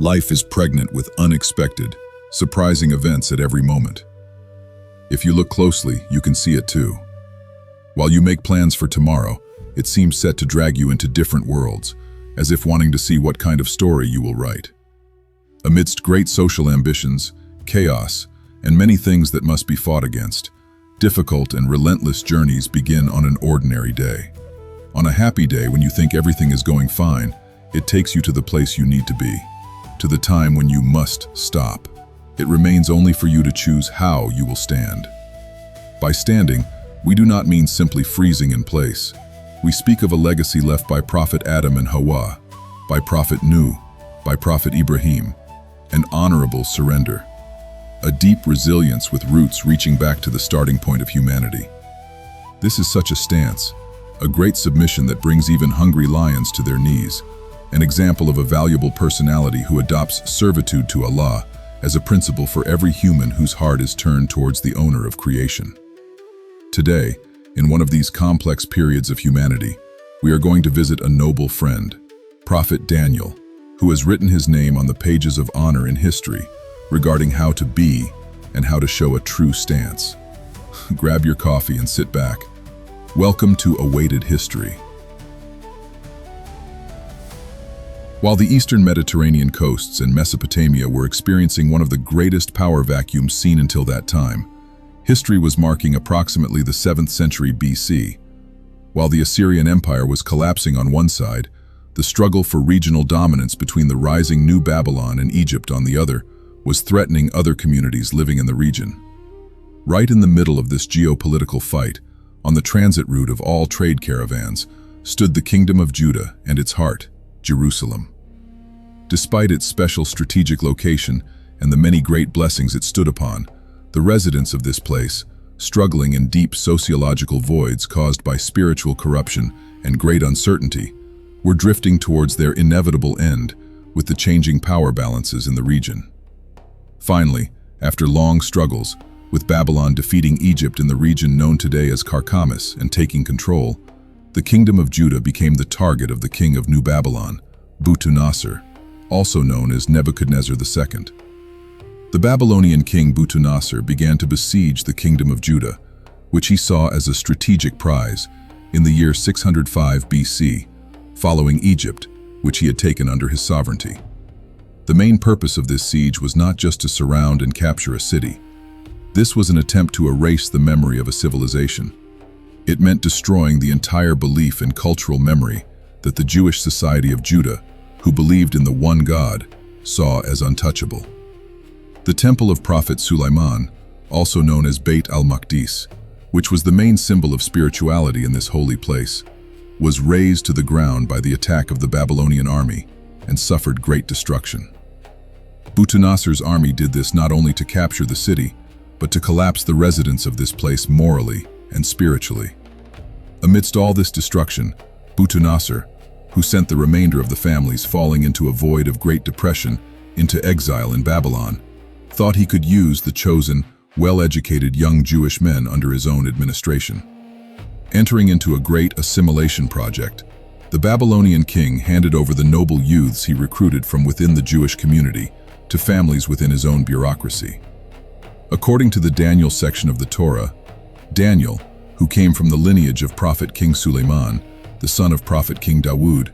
Life is pregnant with unexpected, surprising events at every moment. If you look closely, you can see it too. While you make plans for tomorrow, it seems set to drag you into different worlds, as if wanting to see what kind of story you will write. Amidst great social ambitions, chaos, and many things that must be fought against, difficult and relentless journeys begin on an ordinary day. On a happy day, when you think everything is going fine, it takes you to the place you need to be, to the time when you must stop. It remains only for you to choose how you will stand. By standing, we do not mean simply freezing in place. We speak of a legacy left by Prophet Adam and Hawa, by Prophet Nuh, by Prophet Ibrahim, an honorable surrender, a deep resilience with roots reaching back to the starting point of humanity. This is such a stance, a great submission that brings even hungry lions to their knees, an example of a valuable personality who adopts servitude to Allah as a principle for every human whose heart is turned towards the owner of creation. Today, in one of these complex periods of humanity, we are going to visit a noble friend, Prophet Daniel, who has written his name on the pages of honor in history regarding how to be and how to show a true stance. Grab your coffee and sit back. Welcome to Awaited History. While the eastern Mediterranean coasts and Mesopotamia were experiencing one of the greatest power vacuums seen until that time, history was marking approximately the 7th century BC. While the Assyrian Empire was collapsing on one side, the struggle for regional dominance between the rising New Babylon and Egypt on the other was threatening other communities living in the region. Right in the middle of this geopolitical fight, on the transit route of all trade caravans, stood the Kingdom of Judah and its heart, Jerusalem. Despite its special strategic location and the many great blessings it stood upon, the residents of this place, struggling in deep sociological voids caused by spiritual corruption and great uncertainty, were drifting towards their inevitable end with the changing power balances in the region. Finally, after long struggles, with Babylon defeating Egypt in the region known today as Karkamis and taking control, the Kingdom of Judah became the target of the king of New Babylon, Butu-Nasser, also known as Nebuchadnezzar II. The Babylonian king Butu-Nasser began to besiege the Kingdom of Judah, which he saw as a strategic prize, in the year 605 BC, following Egypt, which he had taken under his sovereignty. The main purpose of this siege was not just to surround and capture a city. This was an attempt to erase the memory of a civilization. It meant destroying the entire belief and cultural memory that the Jewish society of Judah, who believed in the one God, saw as untouchable. The Temple of Prophet Sulaiman, also known as Beit al-Maqdis, which was the main symbol of spirituality in this holy place, was razed to the ground by the attack of the Babylonian army and suffered great destruction. Butu-Nasser's army did this not only to capture the city, but to collapse the residents of this place morally and spiritually. Amidst all this destruction, Butu-Nasser, who sent the remainder of the families falling into a void of great depression into exile in Babylon, thought he could use the chosen, well-educated young Jewish men under his own administration. Entering into a great assimilation project, the Babylonian king handed over the noble youths he recruited from within the Jewish community to families within his own bureaucracy. According to the Daniel section of the Torah, Daniel, who came from the lineage of Prophet King Suleiman, the son of Prophet King Dawood,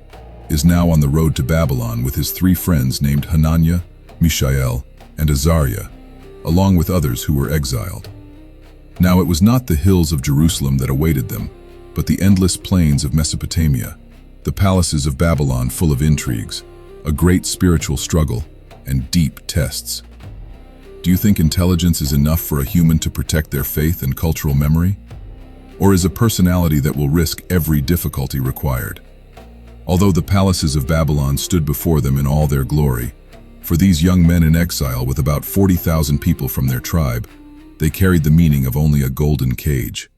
is now on the road to Babylon with his 3 friends named Hananiah, Mishael, and Azariah, along with others who were exiled. Now it was not the hills of Jerusalem that awaited them, but the endless plains of Mesopotamia, the palaces of Babylon full of intrigues, a great spiritual struggle, and deep tests. Do you think intelligence is enough for a human to protect their faith and cultural memory? Or is a personality that will risk every difficulty required? Although the palaces of Babylon stood before them in all their glory, for these young men in exile with about 40,000 people from their tribe, they carried the meaning of only a golden cage.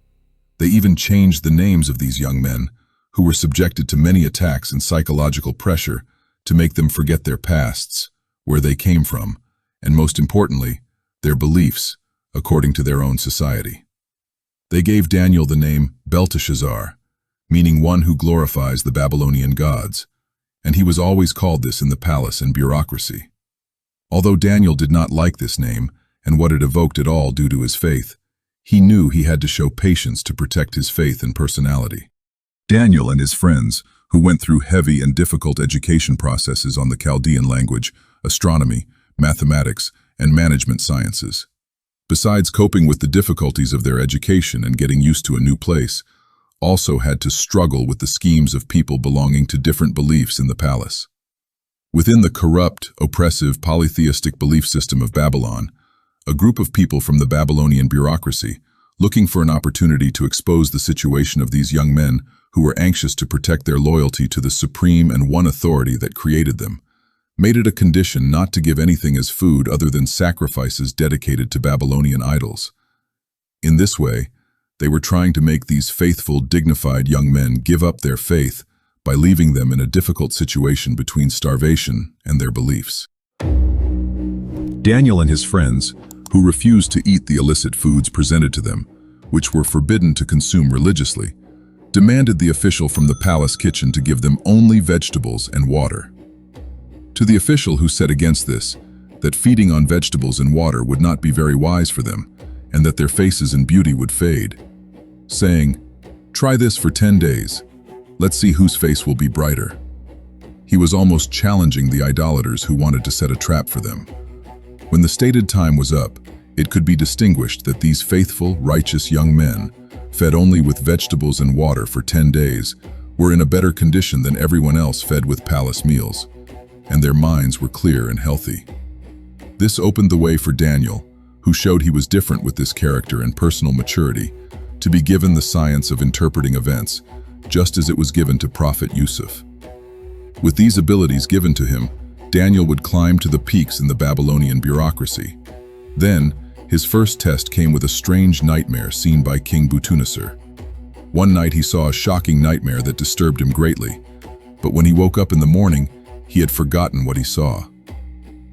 They even changed the names of these young men, who were subjected to many attacks and psychological pressure to make them forget their pasts, where they came from, and most importantly, their beliefs, according to their own society. They gave Daniel the name Belteshazzar, meaning one who glorifies the Babylonian gods, and he was always called this in the palace and bureaucracy. Although Daniel did not like this name and what it evoked at all due to his faith, he knew he had to show patience to protect his faith and personality. Daniel and his friends, who went through heavy and difficult education processes on the Chaldean language, astronomy, mathematics, and management sciences. Besides coping with the difficulties of their education and getting used to a new place, also had to struggle with the schemes of people belonging to different beliefs in the palace. Within the corrupt, oppressive, polytheistic belief system of Babylon, a group of people from the Babylonian bureaucracy, looking for an opportunity to expose the situation of these young men who were anxious to protect their loyalty to the supreme and one authority that created them, made it a condition not to give anything as food other than sacrifices dedicated to Babylonian idols. In this way, they were trying to make these faithful, dignified young men give up their faith by leaving them in a difficult situation between starvation and their beliefs. Daniel and his friends, who refused to eat the illicit foods presented to them, which were forbidden to consume religiously, demanded the official from the palace kitchen to give them only vegetables and water. To the official who said against this, that feeding on vegetables and water would not be very wise for them, and that their faces and beauty would fade, saying, "Try this for 10 days. Let's see whose face will be brighter." He was almost challenging the idolaters who wanted to set a trap for them. When the stated time was up, it could be distinguished that these faithful, righteous young men, fed only with vegetables and water for 10 days, were in a better condition than everyone else fed with palace meals, and their minds were clear and healthy. This opened the way for Daniel, who showed he was different with this character and personal maturity, to be given the science of interpreting events, just as it was given to Prophet Yusuf. With these abilities given to him, Daniel would climb to the peaks in the Babylonian bureaucracy. Then, his first test came with a strange nightmare seen by King Butunasar. One night he saw a shocking nightmare that disturbed him greatly, but when he woke up in the morning, he had forgotten what he saw.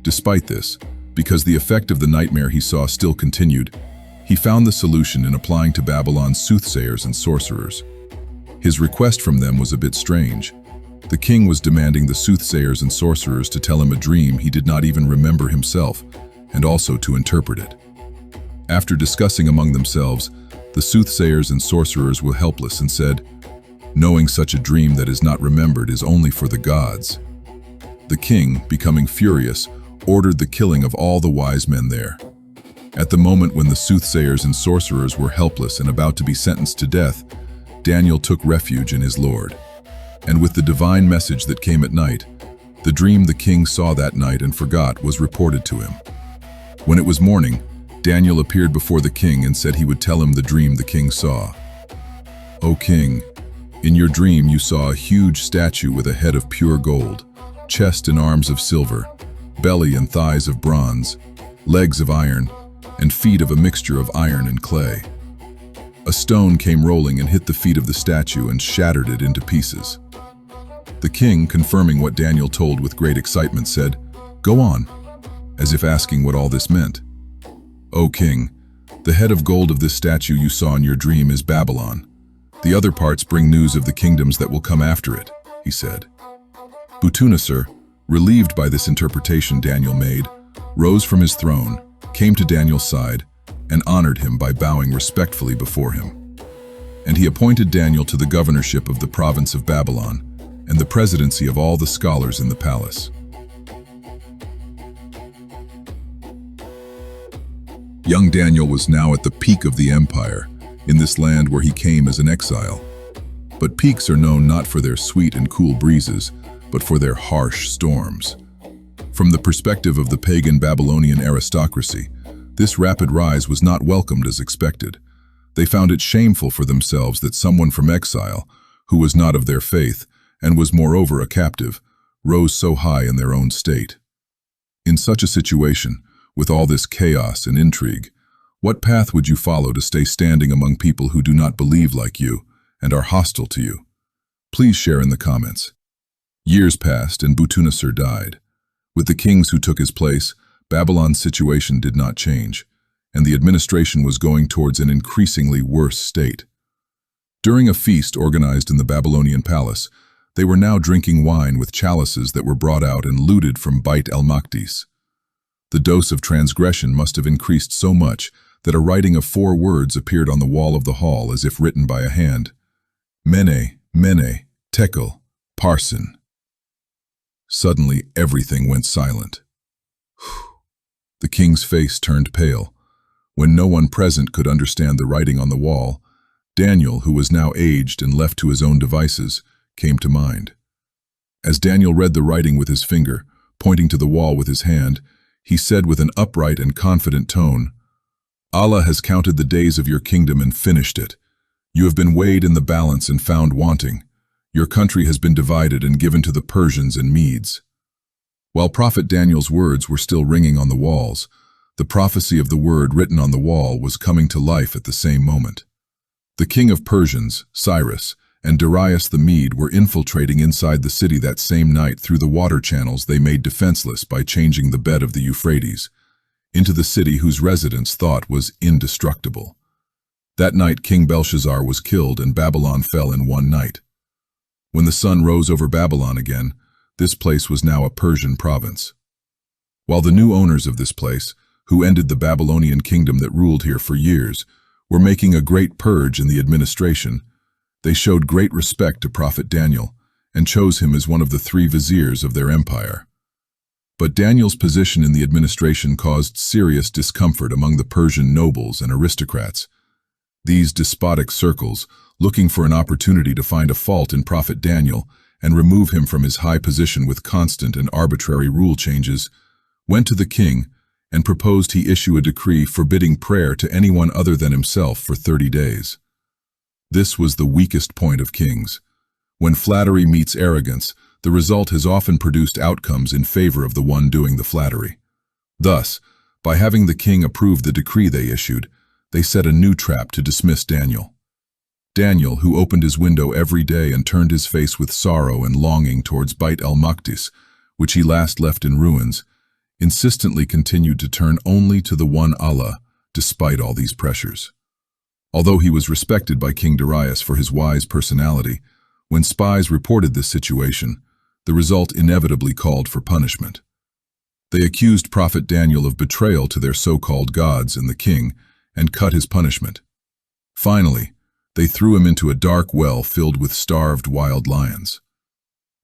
Despite this, because the effect of the nightmare he saw still continued, he found the solution in applying to Babylon's soothsayers and sorcerers. His request from them was a bit strange. The king was demanding the soothsayers and sorcerers to tell him a dream he did not even remember himself, and also to interpret it. After discussing among themselves, the soothsayers and sorcerers were helpless and said, "Knowing such a dream that is not remembered is only for the gods." The king, becoming furious, ordered the killing of all the wise men there. At the moment when the soothsayers and sorcerers were helpless and about to be sentenced to death, Daniel took refuge in his Lord. And with the divine message that came at night, the dream the king saw that night and forgot was reported to him. When it was morning, Daniel appeared before the king and said he would tell him the dream the king saw. "O king, in your dream you saw a huge statue with a head of pure gold, chest and arms of silver, belly and thighs of bronze, legs of iron, and feet of a mixture of iron and clay. A stone came rolling and hit the feet of the statue and shattered it into pieces." The king, confirming what Daniel told with great excitement, said, "Go on," as if asking what all this meant. "O king, the head of gold of this statue you saw in your dream is Babylon. The other parts bring news of the kingdoms that will come after it," he said. Butunasar, relieved by this interpretation Daniel made, rose from his throne, came to Daniel's side, and honored him by bowing respectfully before him. And he appointed Daniel to the governorship of the province of Babylon, and the presidency of all the scholars in the palace. Young Daniel was now at the peak of the empire, in this land where he came as an exile. But peaks are known not for their sweet and cool breezes, but for their harsh storms. From the perspective of the pagan Babylonian aristocracy, this rapid rise was not welcomed as expected. They found it shameful for themselves that someone from exile, who was not of their faith, and was moreover a captive, rose so high in their own state. In such a situation, with all this chaos and intrigue, what path would you follow to stay standing among people who do not believe like you and are hostile to you? Please share in the comments. Years passed and Butunasar died. With the kings who took his place, Babylon's situation did not change, and the administration was going towards an increasingly worse state. During a feast organized in the Babylonian palace, they were now drinking wine with chalices that were brought out and looted from Beit el-Maqdis. The dose of transgression must have increased so much that a writing of 4 words appeared on the wall of the hall as if written by a hand. Mene, Mene, Tekel, Parsin. Suddenly everything went silent. The king's face turned pale. When no one present could understand the writing on the wall, Daniel, who was now aged and left to his own devices, came to mind. As Daniel read the writing with his finger, pointing to the wall with his hand, he said with an upright and confident tone, "Allah has counted the days of your kingdom and finished it. You have been weighed in the balance and found wanting. Your country has been divided and given to the Persians and Medes." While Prophet Daniel's words were still ringing on the walls, the prophecy of the word written on the wall was coming to life at the same moment. The king of Persians, Cyrus, and Darius the Mede were infiltrating inside the city that same night through the water channels they made defenseless by changing the bed of the Euphrates, into the city whose residents thought was indestructible. That night King Belshazzar was killed and Babylon fell in one night. When the sun rose over Babylon again, this place was now a Persian province. While the new owners of this place, who ended the Babylonian kingdom that ruled here for years, were making a great purge in the administration, they showed great respect to Prophet Daniel and chose him as one of the 3 viziers of their empire. But Daniel's position in the administration caused serious discomfort among the Persian nobles and aristocrats. These despotic circles, looking for an opportunity to find a fault in Prophet Daniel and remove him from his high position with constant and arbitrary rule changes, went to the king and proposed he issue a decree forbidding prayer to anyone other than himself for 30 days. This was the weakest point of kings. When flattery meets arrogance, the result has often produced outcomes in favor of the one doing the flattery. Thus, by having the king approve the decree they issued, they set a new trap to dismiss Daniel. Daniel, who opened his window every day and turned his face with sorrow and longing towards Beit el-Maqdis, which he last left in ruins, insistently continued to turn only to the one Allah, despite all these pressures. Although he was respected by King Darius for his wise personality, when spies reported this situation, the result inevitably called for punishment. They accused Prophet Daniel of betrayal to their so-called gods and the king, and cut his punishment. Finally, they threw him into a dark well filled with starved wild lions.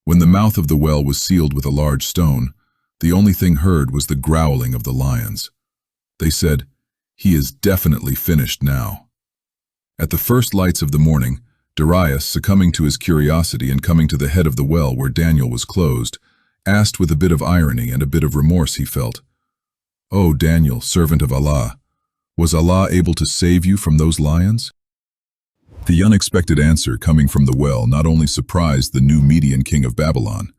When the mouth of the well was sealed with a large stone, the only thing heard was the growling of the lions. They said, "He is definitely finished now." At the first lights of the morning, Darius, succumbing to his curiosity and coming to the head of the well where Daniel was closed, asked with a bit of irony and a bit of remorse he felt, "O Daniel, servant of Allah, was Allah able to save you from those lions?" The unexpected answer coming from the well not only surprised the new Median king of Babylon,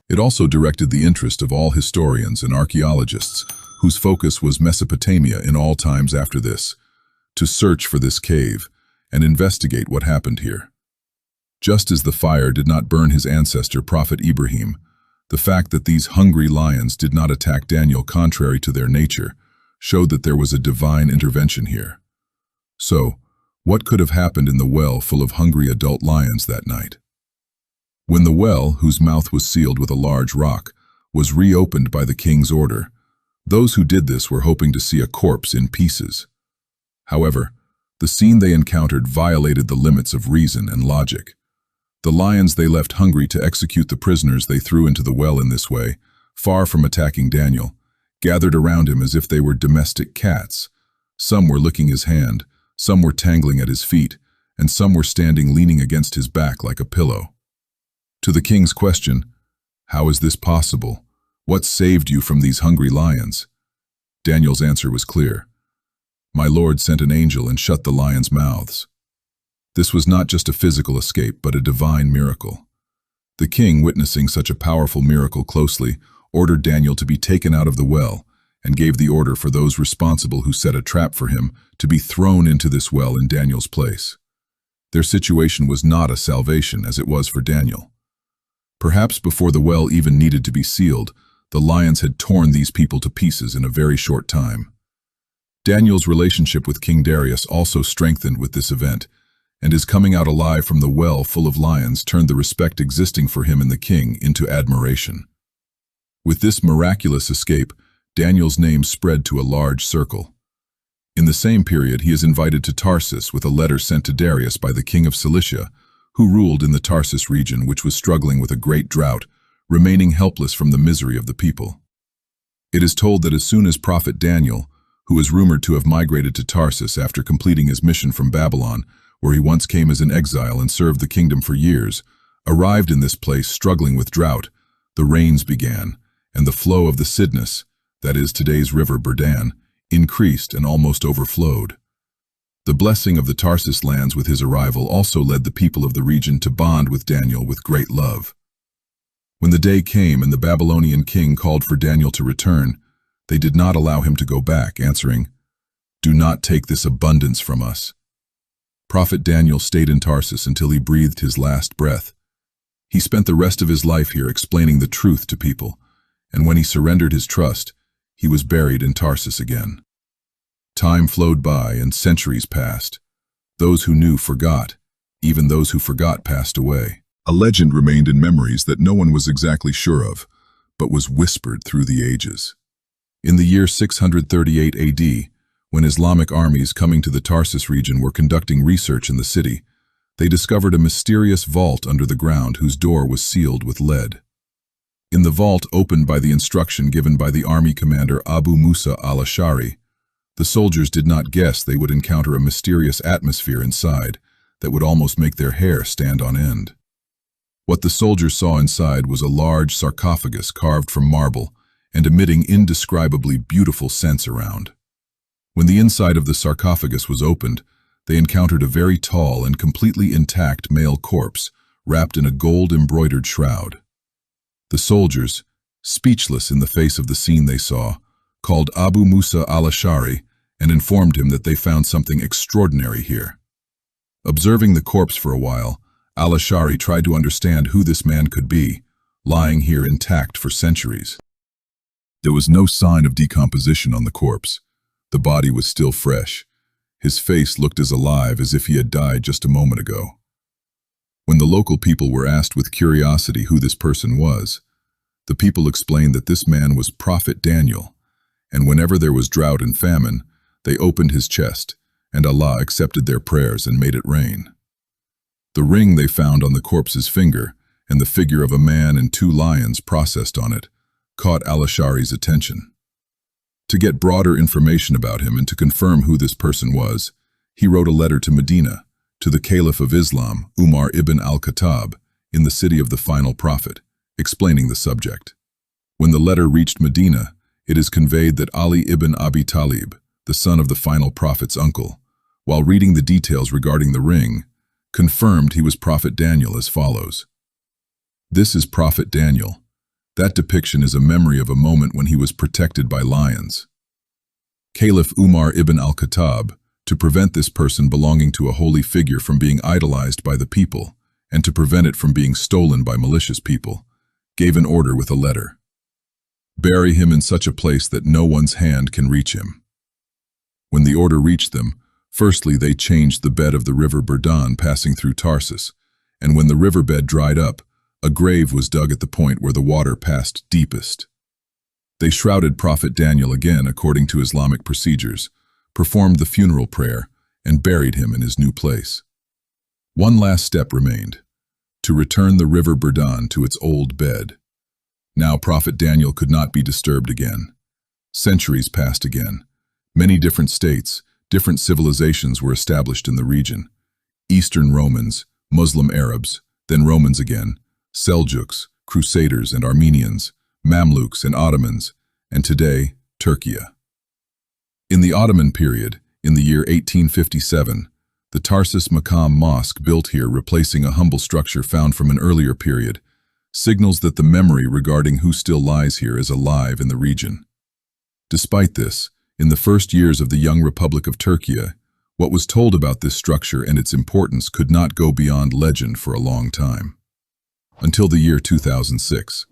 it also directed the interest of all historians and archaeologists, whose focus was Mesopotamia in all times after this, to search for this cave and investigate what happened here. Just as the fire did not burn his ancestor Prophet Ibrahim, the fact that these hungry lions did not attack Daniel contrary to their nature showed that there was a divine intervention here. So, what could have happened in the well full of hungry adult lions that night? When the well, whose mouth was sealed with a large rock, was reopened by the king's order, those who did this were hoping to see a corpse in pieces. However, the scene they encountered violated the limits of reason and logic. The lions they left hungry to execute the prisoners they threw into the well in this way, far from attacking Daniel, gathered around him as if they were domestic cats. Some were licking his hand, some were tangling at his feet, and some were standing leaning against his back like a pillow. To the king's question, "How is this possible? What saved you from these hungry lions?" Daniel's answer was clear. "My Lord sent an angel and shut the lions' mouths." This was not just a physical escape, but a divine miracle. The king, witnessing such a powerful miracle closely, ordered Daniel to be taken out of the well and gave the order for those responsible who set a trap for him to be thrown into this well in Daniel's place. Their situation was not a salvation as it was for Daniel. Perhaps before the well even needed to be sealed, the lions had torn these people to pieces in a very short time. Daniel's relationship with King Darius also strengthened with this event, and his coming out alive from the well full of lions turned the respect existing for him and the king into admiration. With this miraculous escape, Daniel's name spread to a large circle. In the same period, he is invited to Tarsus with a letter sent to Darius by the king of Cilicia, who ruled in the Tarsus region, which was struggling with a great drought, remaining helpless from the misery of the people. It is told that as soon as prophet Daniel, who is rumored to have migrated to Tarsus after completing his mission from Babylon, where he once came as an exile and served the kingdom for years, arrived in this place struggling with drought, the rains began, and the flow of the Cydnus, that is today's River Berdan, increased and almost overflowed. The blessing of the Tarsus lands with his arrival also led the people of the region to bond with Daniel with great love. When the day came and the Babylonian king called for Daniel to return, they did not allow him to go back, answering, "Do not take this abundance from us." Prophet Daniel stayed in Tarsus until he breathed his last breath. He spent the rest of his life here explaining the truth to people, and when he surrendered his trust, he was buried in Tarsus again. Time flowed by and centuries passed. Those who knew forgot. Even those who forgot passed away. A legend remained in memories that no one was exactly sure of, but was whispered through the ages. In the year 638 AD, when Islamic armies coming to the Tarsus region were conducting research in the city, they discovered a mysterious vault under the ground whose door was sealed with lead. In the vault opened by the instruction given by the army commander Abu Musa al-Ash'ari, the soldiers did not guess they would encounter a mysterious atmosphere inside that would almost make their hair stand on end. What the soldiers saw inside was a large sarcophagus carved from marble and emitting indescribably beautiful scents around. When the inside of the sarcophagus was opened, they encountered a very tall and completely intact male corpse wrapped in a gold-embroidered shroud. The soldiers, speechless in the face of the scene they saw, called Abu Musa al-Ash'ari and informed him that they found something extraordinary here. Observing the corpse for a while, al-Ash'ari tried to understand who this man could be, lying here intact for centuries. There was no sign of decomposition on the corpse. The body was still fresh. His face looked as alive as if he had died just a moment ago. When the local people were asked with curiosity who this person was, the people explained that this man was Prophet Daniel, and whenever there was drought and famine, they opened his chest, and Allah accepted their prayers and made it rain. The ring they found on the corpse's finger, and the figure of a man and two lions processed on it, caught al-Ash'ari's attention. To get broader information about him and to confirm who this person was, he wrote a letter to Medina, to the Caliph of Islam, Umar ibn al-Khattab, in the city of the final prophet, explaining the subject. When the letter reached Medina, it is conveyed that Ali ibn Abi Talib, the son of the final prophet's uncle, while reading the details regarding the ring, confirmed he was Prophet Daniel as follows. This is Prophet Daniel. That depiction is a memory of a moment when he was protected by lions. Caliph Umar ibn al-Khattab, to prevent this person belonging to a holy figure from being idolized by the people, and to prevent it from being stolen by malicious people, gave an order with a letter. Bury him in such a place that no one's hand can reach him. When the order reached them, firstly they changed the bed of the River Berdan passing through Tarsus, and when the riverbed dried up, a grave was dug at the point where the water passed deepest. They shrouded Prophet Daniel again according to Islamic procedures, performed the funeral prayer, and buried him in his new place. One last step remained, to return the River Berdan to its old bed. Now Prophet Daniel could not be disturbed again. Centuries passed again. Many different states, different civilizations were established in the region. Eastern Romans, Muslim Arabs, then Romans again, Seljuks, Crusaders and Armenians, Mamluks and Ottomans, and today, Turkiye. In the Ottoman period, in the year 1857, the Tarsus Maqam Mosque built here replacing a humble structure found from an earlier period, signals that the memory regarding who still lies here is alive in the region. Despite this, in the first years of the young Republic of Turkiye, what was told about this structure and its importance could not go beyond legend for a long time. Until the year 2006.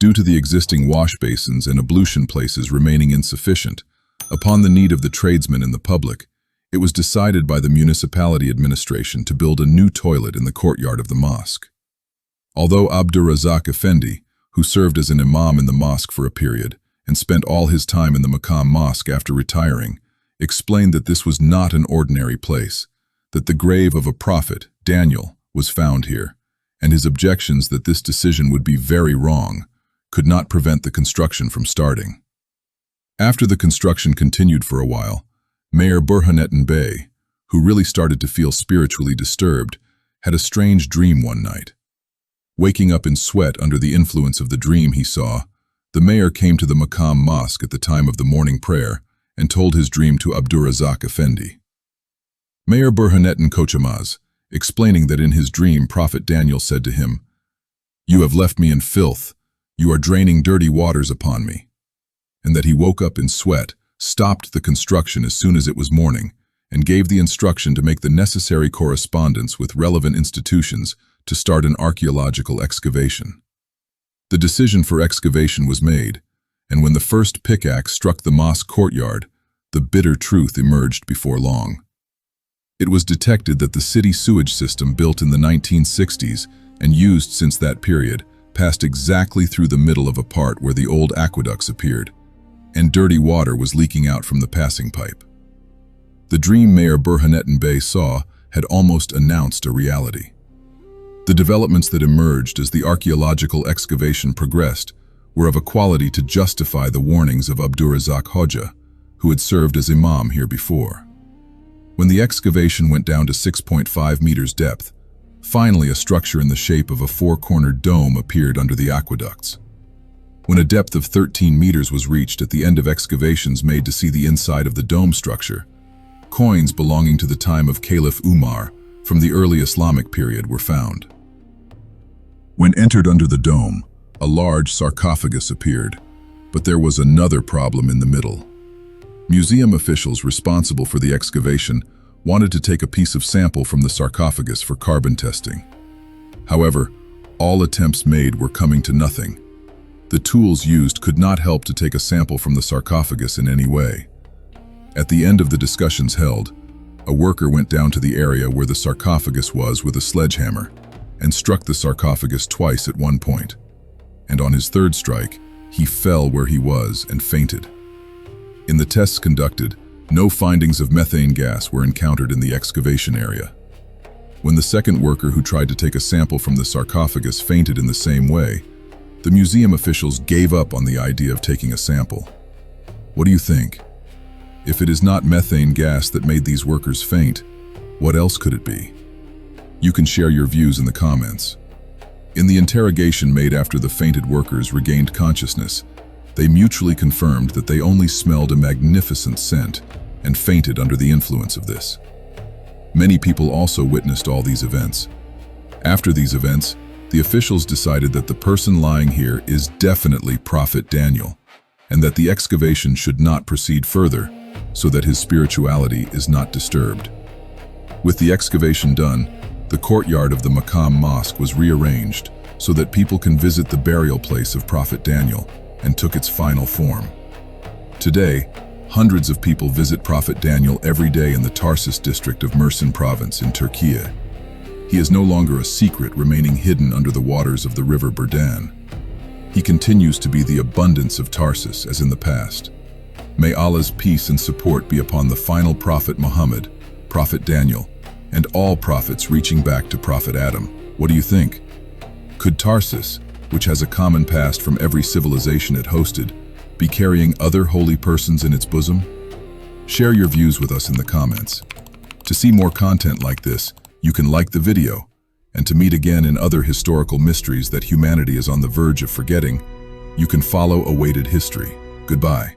Due to the existing wash basins and ablution places remaining insufficient, upon the need of the tradesmen and the public, it was decided by the municipality administration to build a new toilet in the courtyard of the mosque. Although Abdurrazak Effendi, who served as an imam in the mosque for a period, and spent all his time in the Maqam Mosque after retiring, explained that this was not an ordinary place, that the grave of a prophet, Daniel, was found here, and his objections that this decision would be very wrong could not prevent the construction from starting. After the construction continued for a while, Mayor Burhanettin Bey, who really started to feel spiritually disturbed, had a strange dream one night. Waking up in sweat under the influence of the dream he saw, the mayor came to the Maqam Mosque at the time of the morning prayer and told his dream to Abdurrazak Effendi. Mayor Burhanettin Koçamaz, explaining that in his dream Prophet Daniel said to him, "You have left me in filth, you are draining dirty waters upon me," and that he woke up in sweat, stopped the construction as soon as it was morning, and gave the instruction to make the necessary correspondence with relevant institutions to start an archaeological excavation. The decision for excavation was made, and when the first pickaxe struck the mosque courtyard, the bitter truth emerged before long. It was detected that the city sewage system built in the 1960s and used since that period passed exactly through the middle of a part where the old aqueducts appeared, and dirty water was leaking out from the passing pipe. The dream Mayor Burhanettin Bey saw had almost announced a reality. The developments that emerged as the archaeological excavation progressed were of a quality to justify the warnings of Abdurrazak Hoxha, who had served as imam here before. When the excavation went down to 6.5 meters depth, finally a structure in the shape of a four-cornered dome appeared under the aqueducts. When a depth of 13 meters was reached at the end of excavations made to see the inside of the dome structure, coins belonging to the time of Caliph Umar from the early Islamic period were found. When entered under the dome, a large sarcophagus appeared, but there was another problem in the middle. Museum officials responsible for the excavation wanted to take a piece of sample from the sarcophagus for carbon testing. However, all attempts made were coming to nothing. The tools used could not help to take a sample from the sarcophagus in any way. At the end of the discussions held, a worker went down to the area where the sarcophagus was with a sledgehammer and struck the sarcophagus twice at one point. And on his third strike, he fell where he was and fainted. In the tests conducted, no findings of methane gas were encountered in the excavation area. When the second worker who tried to take a sample from the sarcophagus fainted in the same way, the museum officials gave up on the idea of taking a sample. What do you think? If it is not methane gas that made these workers faint, what else could it be? You can share your views in the comments. In the interrogation made after the fainted workers regained consciousness, they mutually confirmed that they only smelled a magnificent scent and fainted under the influence of this. Many people also witnessed all these events. After these events, the officials decided that the person lying here is definitely Prophet Daniel, and that the excavation should not proceed further, so that his spirituality is not disturbed. With the excavation done, the courtyard of the Maqam Mosque was rearranged so that people can visit the burial place of Prophet Daniel and took its final form. Today, hundreds of people visit Prophet Daniel every day in the Tarsus district of Mersin province in Turkiye. He is no longer a secret remaining hidden under the waters of the River Berdan. He continues to be the abundance of Tarsus as in the past. May Allah's peace and support be upon the final Prophet Muhammad, Prophet Daniel, and all prophets reaching back to Prophet Adam. What do you think? Could Tarsus, which has a common past from every civilization it hosted, be carrying other holy persons in its bosom? Share your views with us in the comments. To see more content like this, you can like the video, and to meet again in other historical mysteries that humanity is on the verge of forgetting, you can follow Awaited History. Goodbye.